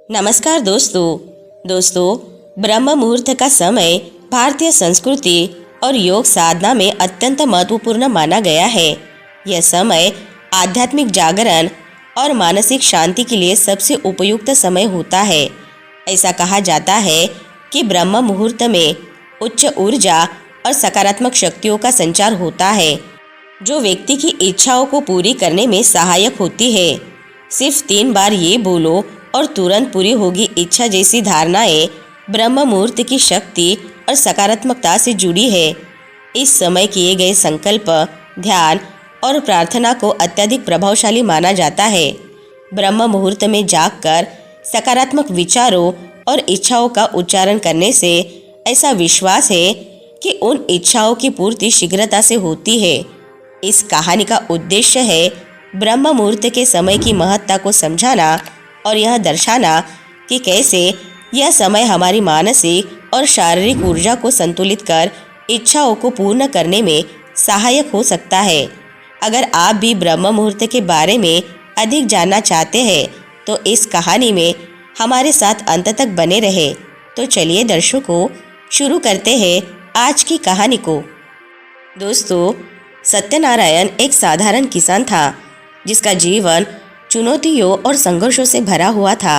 नमस्कार दोस्तों ब्रह्म मुहूर्त का समय भारतीय संस्कृति और योग साधना में अत्यंत महत्वपूर्ण माना गया है। यह समय आध्यात्मिक जागरण और मानसिक शांति के लिए सबसे उपयुक्त समय होता है। ऐसा कहा जाता है कि ब्रह्म मुहूर्त में उच्च ऊर्जा और सकारात्मक शक्तियों का संचार होता है, जो व्यक्ति की इच्छाओं को पूरी करने में सहायक होती है। सिर्फ 3 बार ये बोलो और तुरंत पूरी होगी इच्छा जैसी धारणाएं ब्रह्म मुहूर्त की शक्ति और सकारात्मकता से जुड़ी है। इस समय किए गए संकल्प, ध्यान और प्रार्थना को अत्यधिक प्रभावशाली माना जाता है। ब्रह्म मुहूर्त में जागकर सकारात्मक विचारों और इच्छाओं का उच्चारण करने से ऐसा विश्वास है कि उन इच्छाओं की पूर्ति शीघ्रता से होती है। इस कहानी का उद्देश्य है ब्रह्म मुहूर्त के समय की महत्ता को समझाना और यह दर्शाना कि कैसे यह समय हमारी मानसिक और शारीरिक ऊर्जा को संतुलित कर इच्छाओं को पूर्ण करने में सहायक हो सकता है। अगर आप भी ब्रह्म मुहूर्त के बारे में अधिक जानना चाहते हैं तो इस कहानी में हमारे साथ अंत तक बने रहे। तो चलिए दर्शकों, शुरू करते हैं आज की कहानी को। दोस्तों, सत्यनारायण एक साधारण किसान था जिसका जीवन चुनौतियों और संघर्षों से भरा हुआ था।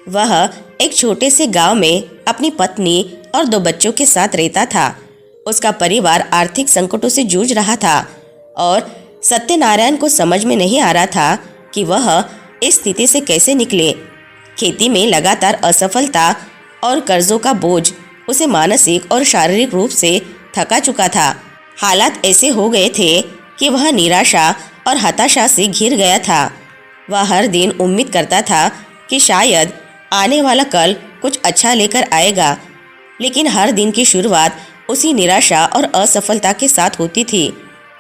वह एक छोटे से गांव में अपनी पत्नी और 2 बच्चों के साथ रहता था। उसका परिवार आर्थिक संकटों से जूझ रहा था और सत्यनारायण को समझ में नहीं आ रहा था कि वह इस स्थिति से कैसे निकले। खेती में लगातार असफलता और कर्जों का बोझ उसे मानसिक और शारीरिक रूप से थका चुका था। हालात ऐसे हो गए थे कि वह निराशा और हताशा से घिर गया था। वह हर दिन उम्मीद करता था कि शायद आने वाला कल कुछ अच्छा लेकर आएगा, लेकिन हर दिन की शुरुआत उसी निराशा और असफलता के साथ होती थी।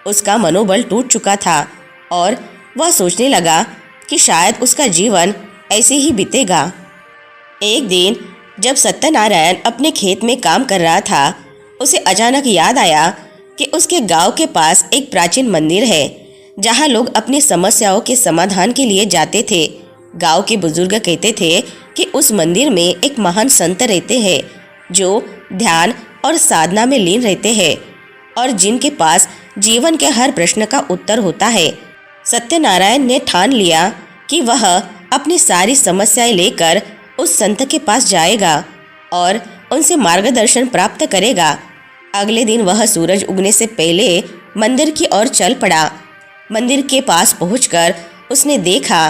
उसका मनोबल टूट चुका था और वह सोचने लगा कि शायद उसका जीवन ऐसे ही बीतेगा। एक दिन जब सत्यनारायण अपने खेत में काम कर रहा था, उसे अचानक याद आया कि उसके गांव के पास एक प्राचीन मंदिर है जहां लोग अपनी समस्याओं के समाधान के लिए जाते थे। गांव के बुजुर्ग कहते थे कि उस मंदिर में एक महान संत रहते हैं जो ध्यान और साधना में लीन रहते हैं और जिनके पास जीवन के हर प्रश्न का उत्तर होता है। सत्यनारायण ने ठान लिया कि वह अपनी सारी समस्याएं लेकर उस संत के पास जाएगा और उनसे मार्गदर्शन प्राप्त करेगा। अगले दिन वह सूरज उगने से पहले मंदिर की ओर चल पड़ा। मंदिर के पास पहुंचकर उसने देखा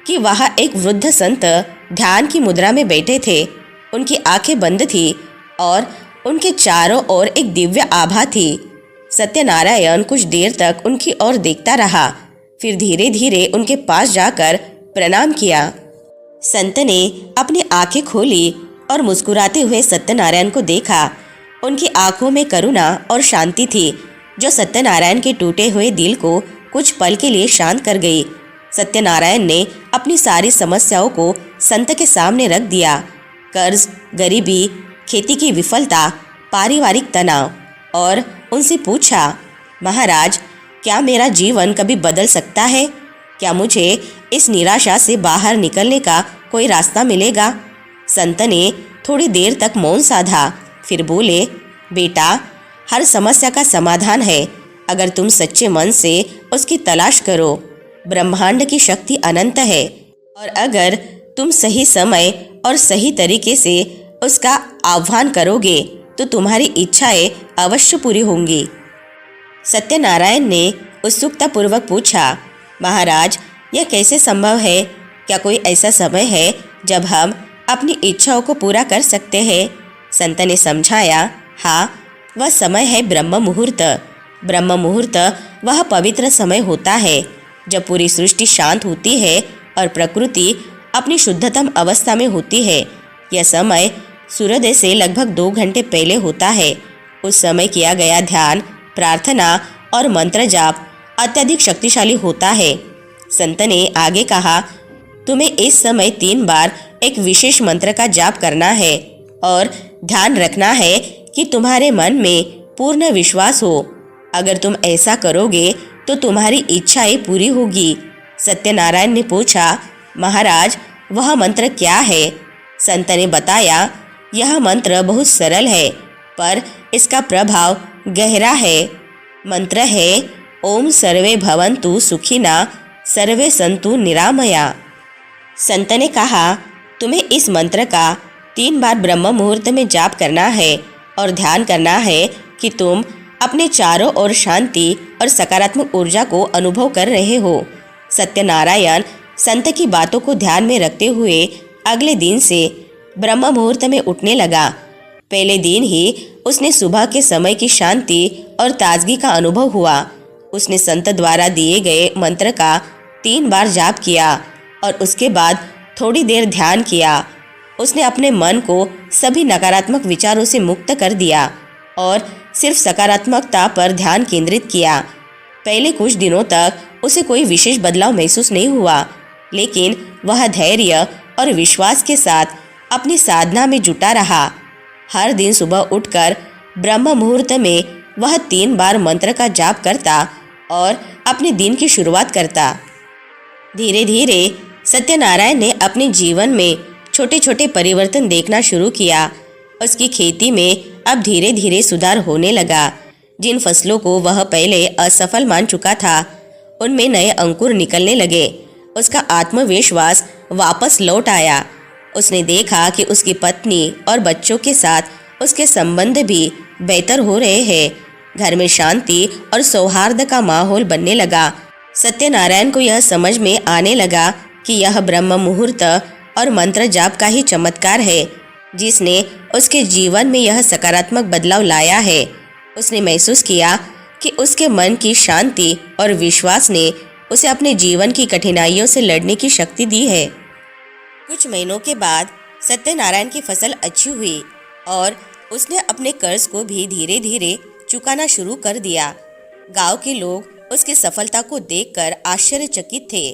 कि वहाँ एक वृद्ध संत ध्यान की मुद्रा में बैठे थे। उनकी आंखें बंद थी और उनके चारों ओर एक दिव्य आभा थी। सत्यनारायण कुछ देर तक उनकी ओर देखता रहा, फिर धीरे धीरे उनके पास जाकर प्रणाम किया। संत ने अपनी आंखें खोली और मुस्कुराते हुए सत्यनारायण को देखा। उनकी आंखों में करुणा और शांति थी जो सत्यनारायण के टूटे हुए दिल को कुछ पल के लिए शांत कर गई। सत्यनारायण ने अपनी सारी समस्याओं को संत के सामने रख दिया। कर्ज, गरीबी, खेती की विफलता, पारिवारिक तनाव, और उनसे पूछा, महाराज, क्या मेरा जीवन कभी बदल सकता है? क्या मुझे इस निराशा से बाहर निकलने का कोई रास्ता मिलेगा? संत ने थोड़ी देर तक मौन साधा, फिर बोले, बेटा, हर समस्या का समाधान है अगर तुम सच्चे मन से उसकी तलाश करो। ब्रह्मांड की शक्ति अनंत है और अगर तुम सही समय और सही तरीके से उसका आह्वान करोगे तो तुम्हारी इच्छाएं अवश्य पूरी होंगी। सत्यनारायण ने उत्सुकतापूर्वक पूछा, महाराज, यह कैसे संभव है? क्या कोई ऐसा समय है जब हम अपनी इच्छाओं को पूरा कर सकते हैं? संत ने समझाया, हाँ, वह समय है ब्रह्म मुहूर्त। ब्रह्म मुहूर्त वह पवित्र समय होता है जब पूरी सृष्टि शांत होती है और प्रकृति अपनी शुद्धतम अवस्था में होती है। यह समय सूर्योदय से लगभग 2 घंटे पहले होता है। उस समय किया गया ध्यान, प्रार्थना और मंत्र जाप अत्यधिक शक्तिशाली होता है। संत ने आगे कहा, तुम्हें इस समय 3 बार एक विशेष मंत्र का जाप करना है और ध्यान रखना है कि तुम्हारे मन में पूर्ण विश्वास हो। अगर तुम ऐसा करोगे तो तुम्हारी इच्छाएं पूरी होगी। सत्यनारायण ने पूछा, महाराज, वह मंत्र क्या है? संत ने बताया, यह मंत्र बहुत सरल है पर इसका प्रभाव गहरा है। मंत्र है ओम सर्वे भवन्तु सुखिना सर्वे सन्तु निरामया। संत ने कहा, तुम्हें इस मंत्र का 3 बार ब्रह्म मुहूर्त में जाप करना है और ध्यान करना है कि तुम अपने चारों ओर शांति और सकारात्मक ऊर्जा को अनुभव कर रहे हो। सत्यनारायण संत की बातों को ध्यान में रखते हुए अगले दिन से ब्रह्म मुहूर्त में उठने लगा। पहले दिन ही उसने सुबह के समय की शांति और ताजगी का अनुभव हुआ। उसने संत द्वारा दिए गए मंत्र का 3 बार जाप किया और उसके बाद थोड़ी देर ध्यान किया। उसने अपने मन को सभी नकारात्मक विचारों से मुक्त कर दिया और सिर्फ सकारात्मकता पर ध्यान केंद्रित किया। पहले कुछ दिनों तक उसे कोई विशेष बदलाव महसूस नहीं हुआ, लेकिन वह धैर्य और विश्वास के साथ अपनी साधना में जुटा रहा। हर दिन सुबह उठकर ब्रह्म मुहूर्त में वह 3 बार मंत्र का जाप करता और अपने दिन की शुरुआत करता। धीरे धीरे सत्यनारायण ने अपने जीवन में छोटे छोटे परिवर्तन देखना शुरू किया। उसकी खेती में अब धीरे धीरे सुधार होने लगा। जिन फसलों को वह पहले असफल मान चुका था, उनमें नए अंकुर निकलने लगे। उसका आत्मविश्वास वापस लौट आया। उसने देखा कि उसकी पत्नी और बच्चों के साथ उसके संबंध भी बेहतर हो रहे हैं। घर में शांति और सौहार्द का माहौल बनने लगा। सत्यनारायण को यह समझ में आने लगा कि यह ब्रह्म मुहूर्त और मंत्र जाप का ही चमत्कार है, जिसने उसके जीवन में यह सकारात्मक बदलाव लाया है। उसने महसूस किया कि उसके मन की शांति और विश्वास ने उसे अपने जीवन की कठिनाइयों से लड़ने की शक्ति दी है। कुछ महीनों के बाद सत्यनारायण की फसल अच्छी हुई और उसने अपने कर्ज को भी धीरे धीरे चुकाना शुरू कर दिया। गांव के लोग उसकी सफलता को देखकर आश्चर्यचकित थे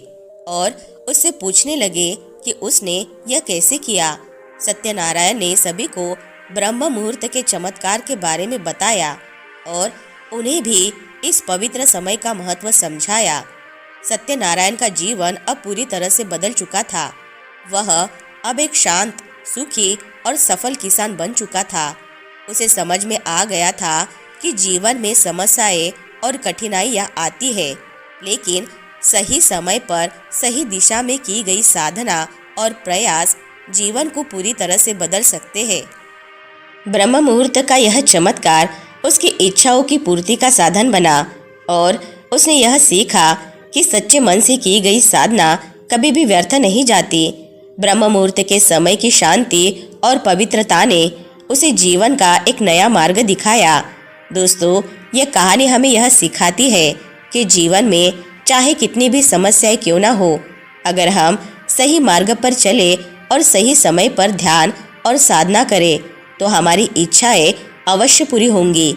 और उससे पूछने लगे कि उसने यह कैसे किया। सत्यनारायण ने सभी को ब्रह्म मुहूर्त के चमत्कार के बारे में बताया और उन्हें भी इस पवित्र समय का महत्व समझाया। सत्यनारायण का जीवन अब पूरी तरह से बदल चुका था। वह अब एक शांत, सुखी और सफल किसान बन चुका था। उसे समझ में आ गया था कि जीवन में समस्याएं और कठिनाइयां आती है, लेकिन सही समय पर सही दिशा में की गई साधना और प्रयास जीवन को पूरी तरह से बदल सकते हैं। ब्रह्म मुहूर्त का यह चमत्कार उसकी इच्छाओं की पूर्ति का साधन बना और उसने यह सीखा कि सच्चे मन से की गई साधना कभी भी व्यर्थ नहीं जाती। ब्रह्म मुहूर्त के समय की शांति और पवित्रता ने उसे जीवन का एक नया मार्ग दिखाया। दोस्तों, यह कहानी हमें यह सिखाती है कि जीवन में चाहे कितनी भी समस्याएं क्यों ना हो, अगर हम सही मार्ग पर चले और सही समय पर ध्यान और साधना करें तो हमारी इच्छाएं अवश्य पूरी होंगी।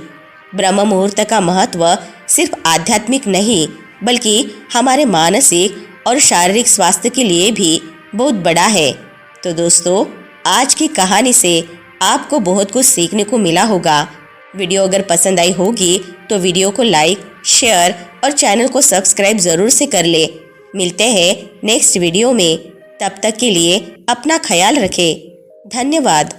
ब्रह्म मुहूर्त का महत्व सिर्फ आध्यात्मिक नहीं, बल्कि हमारे मानसिक और शारीरिक स्वास्थ्य के लिए भी बहुत बड़ा है। तो दोस्तों, आज की कहानी से आपको बहुत कुछ सीखने को मिला होगा। वीडियो अगर पसंद आई होगी तो वीडियो को लाइक, शेयर और चैनल को सब्सक्राइब ज़रूर से कर ले। मिलते हैं नेक्स्ट वीडियो में। तब तक के लिए अपना ख्याल रखें। धन्यवाद।